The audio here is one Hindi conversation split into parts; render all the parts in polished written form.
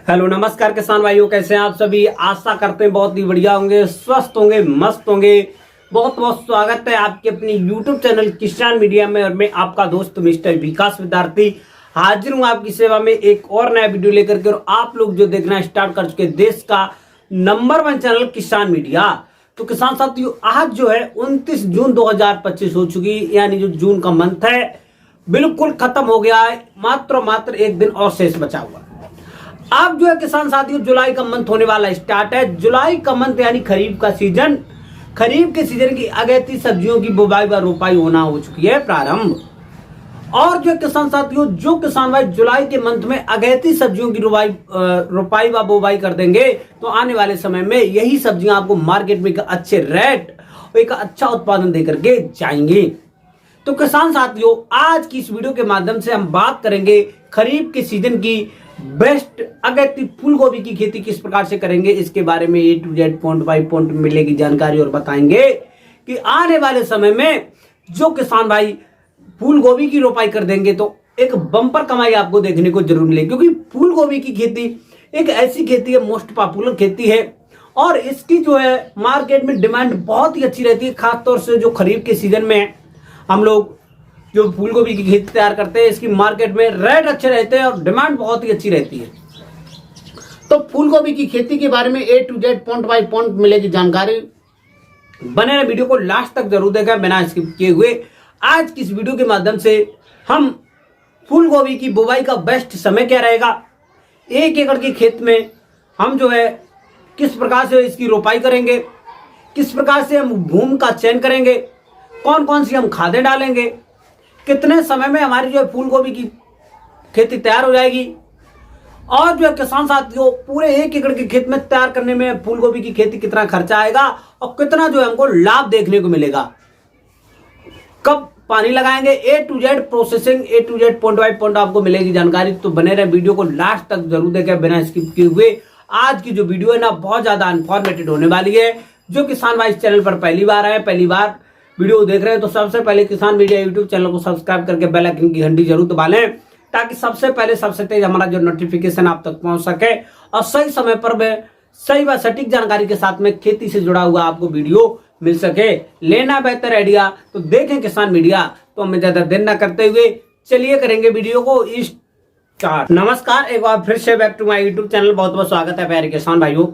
हेलो नमस्कार किसान भाइयों, कैसे हैं आप सभी। आशा करते हैं बहुत ही बढ़िया होंगे, स्वस्थ होंगे, मस्त होंगे। बहुत बहुत स्वागत है आपके अपनी यूट्यूब चैनल किसान मीडिया में। और मैं आपका दोस्त मिस्टर विकास विद्यार्थी हाजिर हूं आपकी सेवा में एक और नया वीडियो लेकर के। और आप लोग जो देखना स्टार्ट कर चुके देश का नंबर 1 चैनल किसान मीडिया। तो किसान साथियों, आज जो है 29 जून 2025 हो चुकी, यानी जो जून का मंथ है बिल्कुल खत्म हो गया है। मात्र एक दिन और शेष बचा हुआ। अब जो है किसान साथियों, जुलाई का मंथ होने वाला स्टार्ट है। जुलाई का मंथ यानी खरीफ का सीजन। खरीफ के सीजन की अगेती सब्जियों की बुवाई व रोपाई होना हो चुकी है प्रारंभ। और जो किसान साथियों, जो किसान भाई जुलाई के मंथ में अगेती सब्जियों की रोपाई व बुवाई कर देंगे तो आने वाले समय में यही सब्जियां आपको मार्केट में एक अच्छे रेट और एक अच्छा उत्पादन देकर के जाएंगी। तो किसान साथियों, आज की इस वीडियो के माध्यम से हम बात करेंगे खरीफ के सीजन की बेस्ट अगेती फूल गोभी की खेती किस प्रकार से करेंगे, इसके बारे में A to Z point by point मिलेगी जानकारी। और बताएंगे कि आने वाले समय में जो किसान भाई फूल गोभी की रोपाई कर देंगे तो एक बम्पर कमाई आपको देखने को जरूर मिलेगी। क्योंकि फूल गोभी की खेती एक ऐसी खेती है, मोस्ट पॉपुलर खेती है। और इसकी जो है मार्केट में डिमांड बहुत ही अच्छी रहती है। खासतौर से जो खरीफ के सीजन में हम लोग जो फूल गोभी की खेती तैयार करते हैं, इसकी मार्केट में रेट अच्छे रहते हैं और डिमांड बहुत ही अच्छी रहती है। तो फूल गोभी की खेती के बारे में A to Z point by point मिलेगी जानकारी। बने रहे, वीडियो को लास्ट तक जरूर देखा बिना स्किप किए हुए। आज की इस वीडियो के माध्यम से हम फूल गोभी की बुवाई का बेस्ट समय क्या रहेगा, 1 एकड़ के खेत में हम जो है किस प्रकार से इसकी रोपाई करेंगे, किस प्रकार से हम भूमि का चयन करेंगे, कौन कौन सी हम खादें डालेंगे, कितने समय में हमारी जो है फूल गोभी की खेती तैयार हो जाएगी। और जो है किसान साथियों, पूरे 1 एकड़ के खेत में तैयार करने में फूल गोभी की खेती कितना खर्चा आएगा और कितना जो है हमको लाभ देखने को मिलेगा, कब पानी लगाएंगे, A to Z processing, A to Z point by point आपको मिलेगी जानकारी। तो बने रहे, वीडियो को लास्ट तक जरूर देखें बिना स्किप किए हुए। आज की जो वीडियो है ना बहुत ज्यादा इन्फॉर्मेटिव होने वाली है। जो किसान भाई इस चैनल पर पहली बार आए, पहली बार वीडियो देख रहे हैं, तो सबसे पहले किसान मीडिया यूट्यूब चैनल को सब्सक्राइब करके बेल आइकन की घंटी जरूर दबा लें, ताकि सबसे पहले सबसे तेज हमारा जो नोटिफिकेशन आप तक पहुंच सके और सही समय पर में सही व सटीक जानकारी के साथ में खेती से जुड़ा हुआ आपको वीडियो मिल सके। लेना बेहतर आइडिया तो देखें किसान मीडिया। तो हमें ज्यादा देर न करते हुए चलिए करेंगे वीडियो को स्टार्ट। नमस्कार, एक बार फिर से back to my YouTube channel. बहुत बहुत स्वागत है प्यारे किसान भाइयों।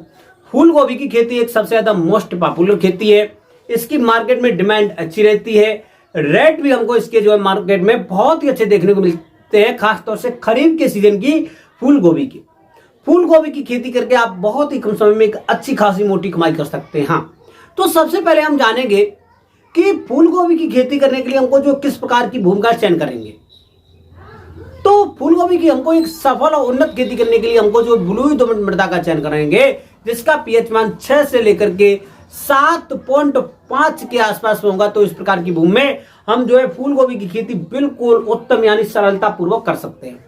फूल गोभी की खेती एक सबसे ज्यादा मोस्ट पॉपुलर खेती है। इसकी मार्केट में डिमांड अच्छी रहती है, रेट भी हमको इसके जो है मार्केट में बहुत ही अच्छे देखने को मिलते हैं। खासतौर से खरीफ के सीजन की फूल गोभी की खेती करके आप बहुत ही कम समय में एक अच्छी खासी मोटी कमाई कर सकते हैं। हाँ, तो सबसे पहले हम जानेंगे कि फूल गोभी की खेती करने के लिए हमको जो किस प्रकार की भूमि का चयन करेंगे। तो फूल गोभी की हमको एक सफल और उन्नत खेती करने के लिए हमको जो बलुई दोमट मृदा का चयन करेंगे, जिसका पीएच मान 6 से लेकर के 7.5 के आसपास में होगा। तो इस प्रकार की भूमि में हम जो है फूल गोभी की खेती बिल्कुल उत्तम यानी सरलता पूर्वक कर सकते हैं।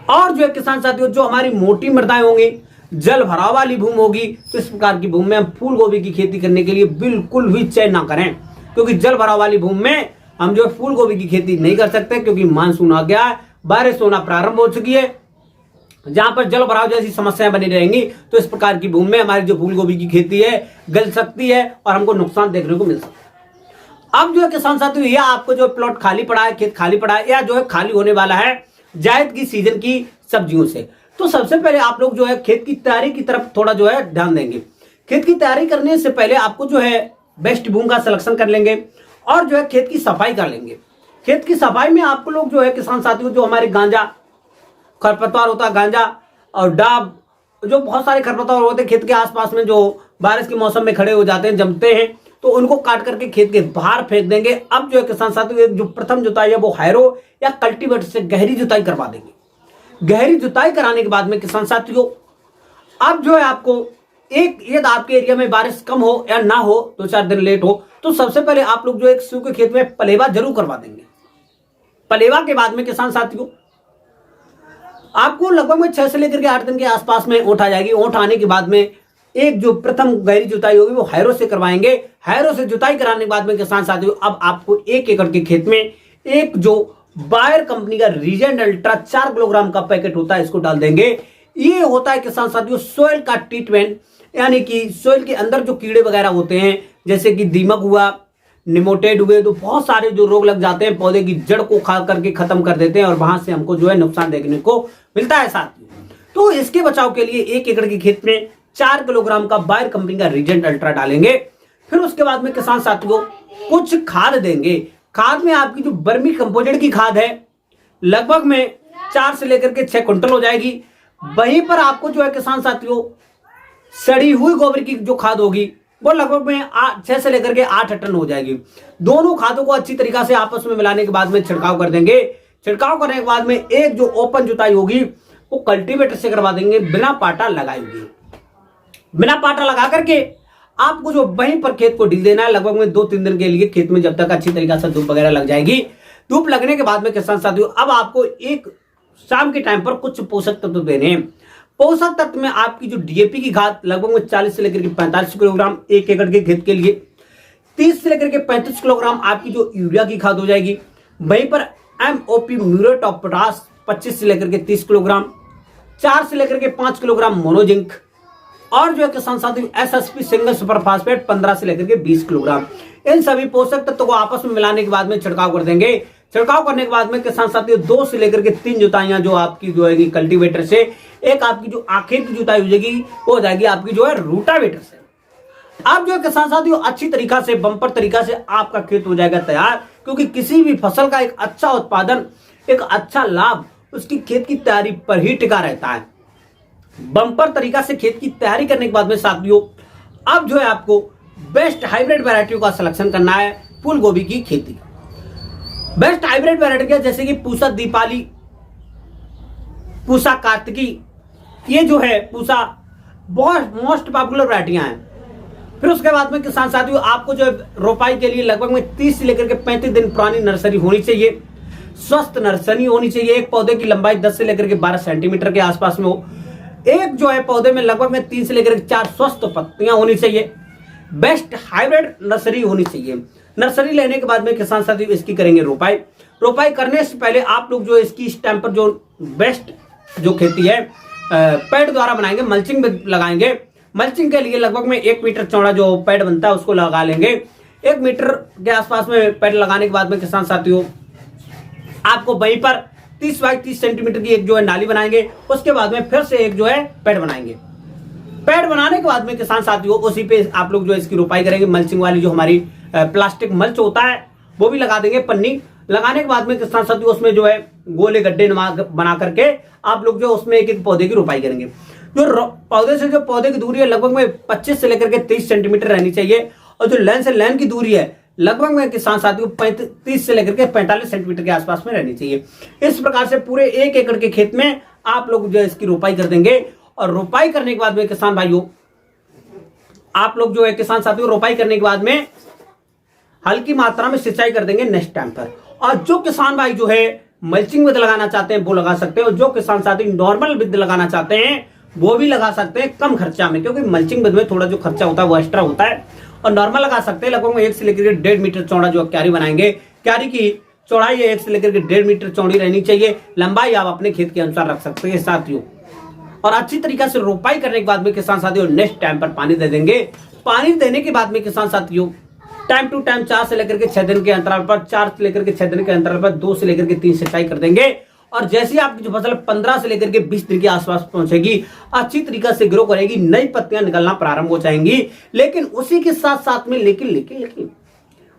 और जो है किसान साथियों, जो हमारी मोटी मृदाएं होंगी, जल भराव वाली भूमि होगी, तो इस प्रकार की भूमि में हम फूल गोभी की खेती करने के लिए बिल्कुल भी चयन ना करें। क्योंकि जल भराव वाली भूमि में हम जो है फूल गोभी की खेती नहीं कर सकते, क्योंकि मानसून आ गया है, बारिश होना प्रारंभ हो चुकी है, जहां पर जल भराव जैसी समस्याएं बनी रहेंगी। तो इस प्रकार की भूमि में हमारी जो फूल गोभी की खेती है गल सकती है और हमको नुकसान देखने को मिल सकता है। अब जो है किसान साथियों, यह आपको जो प्लॉट खाली पड़ा है, खेत खाली पड़ा है, या जो है खाली होने वाला है जायद की सीजन की सब्जियों से। तो सबसे पहले आप लोग जो है खेत की तैयारी की तरफ थोड़ा जो है ध्यान देंगे। खेत की तैयारी करने से पहले आपको जो है बेस्ट भूमि का सिलेक्शन कर लेंगे और जो है खेत की सफाई कर लेंगे। खेत की सफाई में आपको लोग जो है किसान साथियों, जो हमारे गांजा खरपतवार होता है, गांजा और डाब, जो बहुत सारे खरपतवार होते हैं खेत के आसपास में, जो बारिश के मौसम में खड़े हो जाते हैं, जमते हैं, तो उनको काट करके खेत के बाहर फेंक देंगे। अब जो है किसान साथियों, जो प्रथम जुताई है वो हैरो या कल्टीवेटर से गहरी जुताई करवा देंगे। गहरी जुताई कराने के बाद में किसान साथियों, अब जो है आपको यदि आपके एरिया में बारिश कम हो या ना हो, 2-4 दिन लेट हो, तो सबसे पहले आप लोग जो एक सूखे खेत में पलेवा जरूर करवा देंगे। पलेवा के बाद में किसान साथियों, आपको लगभग में 6 से लेकर के 8 दिन के आसपास में ओंठ आ जाएगी। ओंठ आने के बाद में एक जो प्रथम गहरी जुताई होगी वो हैरो से करवाएंगे। हैरो से जुताई कराने के बाद में किसान साथियों, अब आपको 1 एकड़ के खेत में एक जो बायर कंपनी का रीजेंट अल्ट्रा 4 किलोग्राम का पैकेट होता है, इसको डाल देंगे। ये होता है किसान साथियों सोइल का ट्रीटमेंट, यानी कि सोइल के अंदर जो कीड़े वगैरह होते हैं जैसे कि दीमक हुआ, निमोटेड हुए, तो बहुत सारे जो रोग लग जाते हैं पौधे की जड़ को खा करके खत्म कर देते हैं और वहां से हमको जो है नुकसान देखने को मिलता है साथियों। तो इसके बचाव के लिए 1 एकड़ के खेत में 4 किलोग्राम का बायर कंपनी का रीजेंट अल्ट्रा डालेंगे। फिर उसके बाद में किसान साथियों कुछ खाद देंगे। खाद में आपकी जो वर्मी कंपोजिट की खाद है लगभग में 4 से लेकर के 6 क्विंटल हो जाएगी। वहीं पर आपको जो है किसान साथियों सड़ी हुई गोबर की जो खाद होगी वो लगभग में 6 से लेकर के 8 टन हो जाएगी। दोनों खादों को अच्छी तरीका से आपस में मिलाने के बाद में छिड़काव कर देंगे। छिड़काव करने के बाद में एक जो ओपन जुताई होगी वो कल्टीवेटर से करवा देंगे बिना पाटा लगाए हुए। बिना पाटा लगा करके आपको जो वहीं पर खेत को ढील देना है लगभग में 2-3 दिन के लिए खेत में, जब तक अच्छी तरीका से धूप वगैरह लग जाएगी। धूप लगने के बाद में किसान साथियों अब आपको एक शाम के टाइम पर कुछ पोषक तत्व देने हैं। पोषक तत्व में आपकी जो डीएपी की खाद लगभग में 40 से लेकर के 45 किलोग्राम 1 एकड़ के खेत के लिए, 30 से लेकर के 35 किलोग्राम आपकी जो यूरिया की खाद हो जाएगी। वहीं पर एमओपी म्यूरेट ऑफ पोटाश 25 से लेकर के 30 किलोग्राम, 4 से लेकर के 5 किलोग्राम मोनोजिंक, और जो है किसान साथियों एसएसपी सिंगल सुपर फास्फेट 15 से लेकर के 20 किलोग्राम। इन सभी पोषक तत्वों को आपस में मिलाने के बाद में छिड़काव कर देंगे। छिड़काव करने के बाद में किसान साथियों 2 से लेकर के 3 जुताइयां जो आपकी जो है कल्टीवेटर से, एक आपकी जो आखिर की जुताई हो जाएगी वो हो जाएगी आपकी जो है रूटावेटर से। आप जो है किसान साथियों अच्छी तरीका से बम्पर तरीका से आपका खेत हो जाएगा तैयार, क्योंकि किसी भी फसल का एक अच्छा उत्पादन, एक अच्छा लाभ उसकी खेत की तैयारी पर ही टिका रहता है। बम्पर तरीका से खेत की तैयारी करने के बाद में साथियों अब जो है आपको बेस्ट हाइब्रिड वैरायटियों का सिलेक्शन करना है फूल गोभी की खेती। बेस्ट हाइब्रिड वैरायटी जैसे कि पूसा दीपाली, पूसा कार्तिकी, ये जो है पूसा बहुत मोस्ट पॉपुलर वैरायटियां हैं। फिर उसके बाद में किसान साथियों आपको जो रोपाई के लिए लगभग में 30 से लेकर के 35 दिन पुरानी नर्सरी होनी चाहिए, स्वस्थ नर्सरी होनी चाहिए। एक पौधे की लंबाई 10 से लेकर के 12 सेंटीमीटर के आसपास में हो। एक जो है पौधे में लगभग में 3 से लेकर के 4 स्वस्थ पत्तियां होनी चाहिए। बेस्ट हाइब्रिड नर्सरी होनी चाहिए। नर्सरी लेने के बाद में किसान साथियों इसकी करेंगे रोपाई। रोपाई करने से पहले आप लोग जो इसकी इस टाइम पर जो बेस्ट जो खेती है पैड द्वारा बनाएंगे, मल्चिंग में लगाएंगे। मल्चिंग के लिए लगभग में 1 मीटर चौड़ा जो पैड बनता है उसको लगा लेंगे। 1 मीटर के आसपास में पैड लगाने के बाद में किसान साथियों आपको वहीं पर 30 बाई 30 सेंटीमीटर की एक जो है नाली बनाएंगे। उसके बाद में फिर से एक जो है पैड बनाएंगे। पैड बनाने के बाद में किसान साथियों उसी पे आप लोग जो इसकी रोपाई करेंगे। मल्चिंग वाली जो हमारी प्लास्टिक मल्च होता है वो भी लगा देंगे, पन्नी लगाने के बाद में किसान साथियों उसमें जो है गोले गड्ढे बना करके आप लोग जो उसमें एक एक पौधे की रोपाई करेंगे। जो पौधे से जो पौधे की दूरी है लगभग में 25 से लेकर के 30 सेंटीमीटर रहनी चाहिए, और जो लाइन से लाइन की दूरी है लगभग में किसान साथियों 30 से लेकर के 45 सेंटीमीटर के आसपास में रहनी चाहिए। इस प्रकार से पूरे 1 एकड़ के खेत में आप लोग जो है इसकी रोपाई कर देंगे। और रोपाई करने के बाद में किसान भाइयों आप लोग जो है किसान साथियों रोपाई करने के बाद में हल्की मात्रा में सिंचाई कर देंगे नेक्स्ट टाइम पर। और जो किसान भाई जो है मल्चिंग विद लगाना चाहते हैं वो लगा सकते हैं, और जो किसान साथी नॉर्मल विद लगाना चाहते हैं वो भी लगा सकते हैं कम खर्चा में, क्योंकि मल्चिंग विद में थोड़ा जो खर्चा होता है वो एक्स्ट्रा होता है। और नॉर्मल लगा सकते हैं लगभग 1 से लेकर 1.5 मीटर चौड़ा जो क्यारी बनाएंगे। क्यारी की चौड़ाई 1 से लेकर 1.5 मीटर चौड़ी रहनी चाहिए। लंबाई आप अपने खेत के अनुसार रख सकते हैं साथियों। और अच्छी तरीके से रोपाई करने के बाद में किसान साथियों नेक्स्ट टाइम पर पानी दे देंगे। पानी देने के बाद में किसान साथियों टाइम टू टाइम 4 से लेकर के 6 दिन के अंतराल पर 4 से लेकर के 6 दिन के अंतराल पर 2 से लेकर के 3 सिंचाई कर देंगे। और जैसे ही आपकी जो फसल 15 से लेकर के 20 दिन के आसपास पहुंचेगी, अच्छी तरीके से ग्रो करेगी, नई पत्तियां निकलना प्रारंभ हो जाएंगी। लेकिन उसी के साथ साथ में लेकिन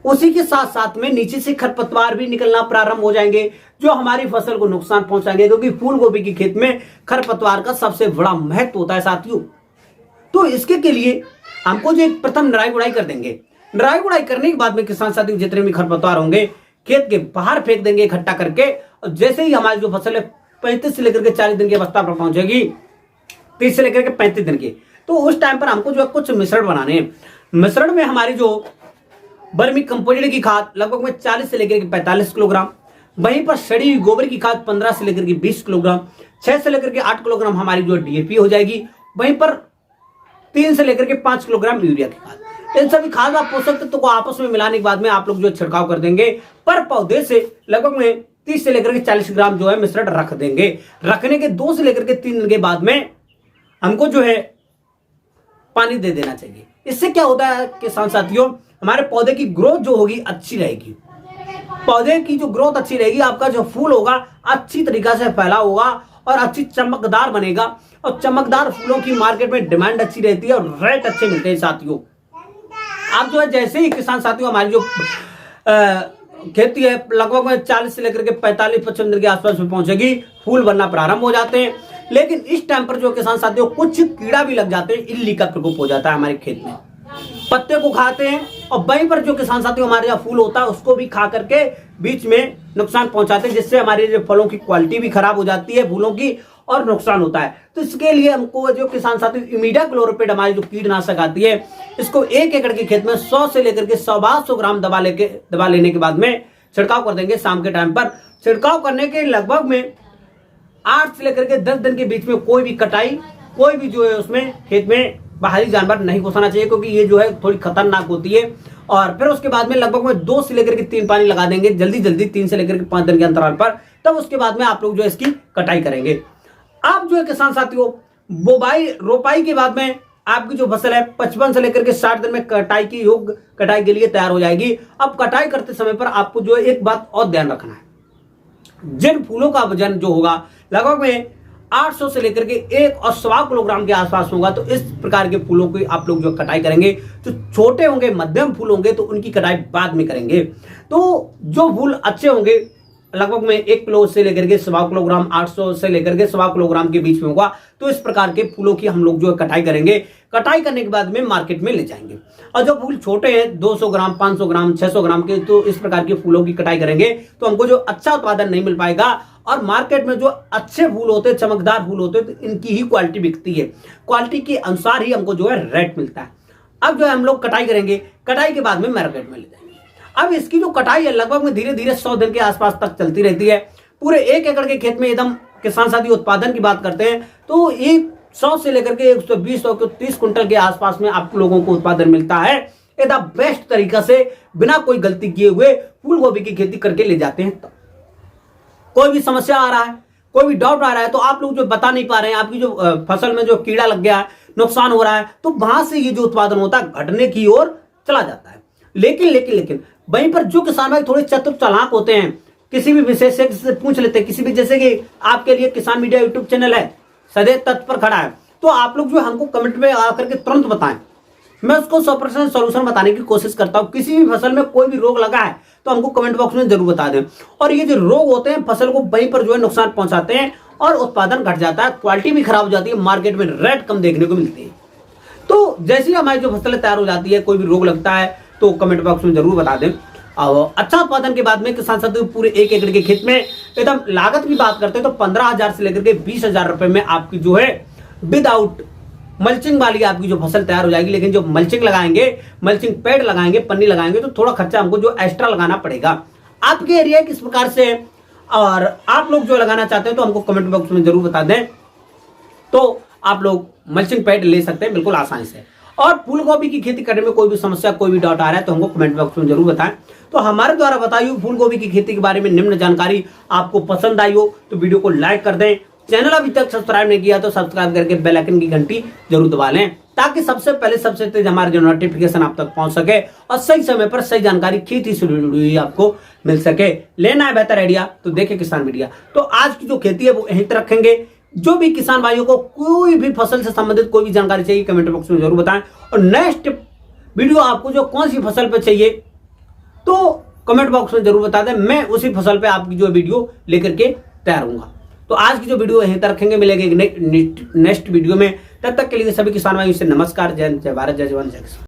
उसी के साथ साथ में नीचे से खरपतवार भी निकलना प्रारंभ हो जाएंगे, जो हमारी फसल को नुकसान पहुंचाएंगे, क्योंकि फूल गोभी की खेत में खरपतवार का सबसे बड़ा महत्व होता है साथियों। तो इसके के लिए हमको जो प्रथम निराई गुड़ाई कर देंगे। निराई गुड़ाई करने के बाद में किसान साथियों जितने भी खरपतवार होंगे खेत के बाहर फेंक देंगे इकट्ठा करके। और जैसे ही हमारी जो फसल है 35 से लेकर के 40 दिन की अवस्था पर पहुंचेगी, 30 से लेकर के 35 दिन की, तो उस टाइम पर हमको जो है कुछ मिश्रण बनाने हैं। मिश्रण में हमारी जो वर्मी कंपोजिट की खाद लगभग में 40 से लेकर के 45 किलोग्राम, वहीं पर सड़ी हुई गोबर की खाद 15 से लेकर के 20 किलोग्राम, 6 से लेकर के 8 किलोग्राम हमारी जो डीएपी हो जाएगी, वहीं पर 3 से लेकर के 5 किलोग्राम यूरिया की खाद। इन सभी खाद और पोषक तत्वों को आपस में मिलाने के बाद में आप लोग जो छिड़काव कर देंगे। पर पौधे से लगभग में 30 से लेकर के 40 ग्राम जो है मिश्रण रख देंगे। रखने के 2 से लेकर के 3 दिन के बाद में हमको जो है पानी दे देना चाहिए। इससे क्या होता है किसान साथियों, हमारे पौधे की ग्रोथ जो होगी अच्छी रहेगी। पौधे की जो ग्रोथ अच्छी रहेगी, आपका जो फूल होगा अच्छी तरीका से फैला होगा और अच्छी चमकदार बनेगा। और चमकदार फूलों की मार्केट में डिमांड अच्छी रहती है और रेट अच्छे मिलते हैं साथियों। आप जो है जैसे ही किसान साथियों हमारी जो खेती है लगभग में 40 से लेकर के 45-55 दिन के आसपास में पहुंचेगी, फूल बनना प्रारंभ हो जाते हैं। लेकिन इस टाइम पर जो किसान साथियों कुछ कीड़ा भी लग जाते हैं, इल्ली का प्रकोप हो जाता है हमारे खेत में, पत्ते को खाते हैं और वहीं पर जो किसान साथियों हमारे यहाँ फूल होता है उसको भी खा करके बीच में नुकसान पहुंचाते हैं, जिससे हमारे जो फलों की क्वालिटी भी खराब हो जाती है फूलों की और नुकसान होता है। तो इसके लिए हमको जो किसान साथी इमिडाक्लोप्रिड हमारी जो कीटनाशक आती है, इसको 1 एकड़ के खेत में 100 से लेकर के 100 ग्राम दवा लेने के बाद में छिड़काव कर देंगे। शाम के टाइम पर छिड़काव करने के लगभग में 8 से लेकर के 10 दिन के बीच में कोई भी कटाई, कोई भी जो है उसमें खेत में बाहरी जानवर नहीं घुसाना चाहिए, क्योंकि ये जो है थोड़ी खतरनाक होती है। और फिर उसके बाद में लगभग में 2 से लेकर के 3 पानी लगा देंगे जल्दी 3 से लेकर के 5 दिन के अंतराल पर। तब उसके बाद में आप लोग जो है इसकी कटाई करेंगे। आप जो है किसान साथियों रोपाई के बाद में आपकी जो फसल है 55 से लेकर के 60 दिन में कटाई के लिए तैयार हो जाएगी। अब कटाई करते समय पर आपको जो है एक बात और ध्यान रखना है, जिन फूलों का वजन जो होगा लगभग में 800 से लेकर के 1.25 किलोग्राम के आसपास होगा, तो इस प्रकार के फूलों की आप लोग जो कटाई करेंगे। जो छोटे होंगे, मध्यम फूल होंगे तो उनकी कटाई बाद में करेंगे। तो जो फूल अच्छे होंगे लगभग में 1 किलो से लेकर के 1.25 किलोग्राम, 800 से लेकर के 1.25 किलोग्राम के बीच में होगा, तो इस प्रकार के फूलों की हम लोग जो है कटाई करेंगे। कटाई करने के बाद में मार्केट में ले जाएंगे। और जो फूल छोटे हैं 200 ग्राम, 500 ग्राम, 600 ग्राम के, तो इस प्रकार के फूलों की कटाई करेंगे तो हमको जो अच्छा उत्पादन नहीं मिल पाएगा। और मार्केट में जो अच्छे फूल होते हैं, चमकदार फूल होते हैं, तो इनकी ही क्वालिटी बिकती है। क्वालिटी के अनुसार ही हमको जो है रेट मिलता है। अब जो है हम लोग कटाई करेंगे, कटाई के बाद में मार्केट में ले जाएंगे। अब इसकी जो कटाई है लगभग में धीरे धीरे 100 दिन के आसपास तक चलती रहती है। पूरे 1 एकड़ के खेत में एकदम किसान साथी उत्पादन की बात करते हैं तो 100 से लेकर के 120-130 कुंटल के आसपास में आप लोगों को उत्पादन मिलता है। एकदम बेस्ट तरीका से बिना कोई गलती किए हुए फूल गोभी की खेती करके ले जाते हैं। कोई भी समस्या आ रहा है, कोई भी डाउट आ रहा है तो आप लोग जो बता नहीं पा रहे हैं, आपकी जो फसल में जो कीड़ा लग गया है, नुकसान हो रहा है, तो वहां से ये जो उत्पादन होता है घटने की ओर चला जाता है। लेकिन वहीं पर जो किसान भाई थोड़े चतुर चालाक होते हैं, किसी भी विशेषज्ञ से पूछ लेते हैं, किसी भी, जैसे कि आपके लिए किसान मीडिया यूट्यूब चैनल है, सदैव तत्पर खड़ा है, तो आप लोग जो हमको कमेंट में आकर के तुरंत बताएं। मैं उसको 100% सोल्यूशन बताने की कोशिश करता हूं। किसी भी फसल में कोई भी रोग लगा है तो हमको कमेंट बॉक्स में जरूर बता दें। और ये जो रोग होते हैं फसल को वहीं पर जो है नुकसान पहुंचाते हैं और उत्पादन घट जाता है, क्वालिटी भी खराब हो जाती है, मार्केट में रेट कम देखने को मिलती है। तो जैसे ही हमारी जो फसल तैयार हो जाती है, कोई भी रोग लगता है तो कमेंट बॉक्स में जरूर बता दें। और अच्छा उत्पादन के बाद में किसान साथी पूरे 1 एकड़ के खेत में एकदम लागत की बात करते हैं तो 15,000 से लेकर के 20,000 रुपए में आपकी जो है विदाउट मल्चिंग वाली आपकी जो फसल तैयार हो जाएगी। लेकिन जो मल्चिंग लगाएंगे, मल्चिंग पैड लगाएंगे, पन्नी लगाएंगे, तो थोड़ा खर्चा हमको जो एक्स्ट्रा लगाना पड़ेगा। आपके एरिया किस प्रकार से है और आप लोग जो लगाना चाहते हैं तो हमको कमेंट बॉक्स में जरूर बता दें। तो आप लोग मल्चिंग पैड ले सकते हैं बिल्कुल आसानी से। और फूल गोभी की खेती करने में कोई भी समस्या, कोई भी डाउट आ रहा है तो हमको कमेंट बॉक्स में जरूर बताएं। तो हमारे द्वारा बताई हुई फूल गोभी की खेती के बारे में निम्न जानकारी आपको पसंद आई हो तो वीडियो को लाइक कर दें। चैनल अभी तक सब्सक्राइब नहीं किया तो सब्सक्राइब करके बेल आइकन की घंटी जरूर दबा लें, ताकि सबसे पहले सबसे तेज हमारे जो नोटिफिकेशन आप तक पहुंच सके और सही समय पर सही जानकारी खेती से जुड़ी हुई आपको मिल सके। लेना है बेहतर आइडिया तो देखें किसान मीडिया। तो आज की जो खेती है वो यहीं तक रखेंगे। जो भी किसान भाइयों को कोई भी फसल से संबंधित कोई भी जानकारी चाहिए कमेंट बॉक्स में जरूर बताएं। और नेक्स्ट वीडियो आपको जो कौन सी फसल पे चाहिए तो कमेंट बॉक्स में जरूर बता दें, मैं उसी फसल पे आपकी जो वीडियो लेकर के तैयार होऊंगा। तो आज की जो वीडियो यहीं तक रखेंगे, मिलेंगे नेक्स्ट वीडियो में। तब तक के लिए सभी किसान भाइयों से नमस्कार। जय हिंद, जय भारत, जय जवान, जय किसान।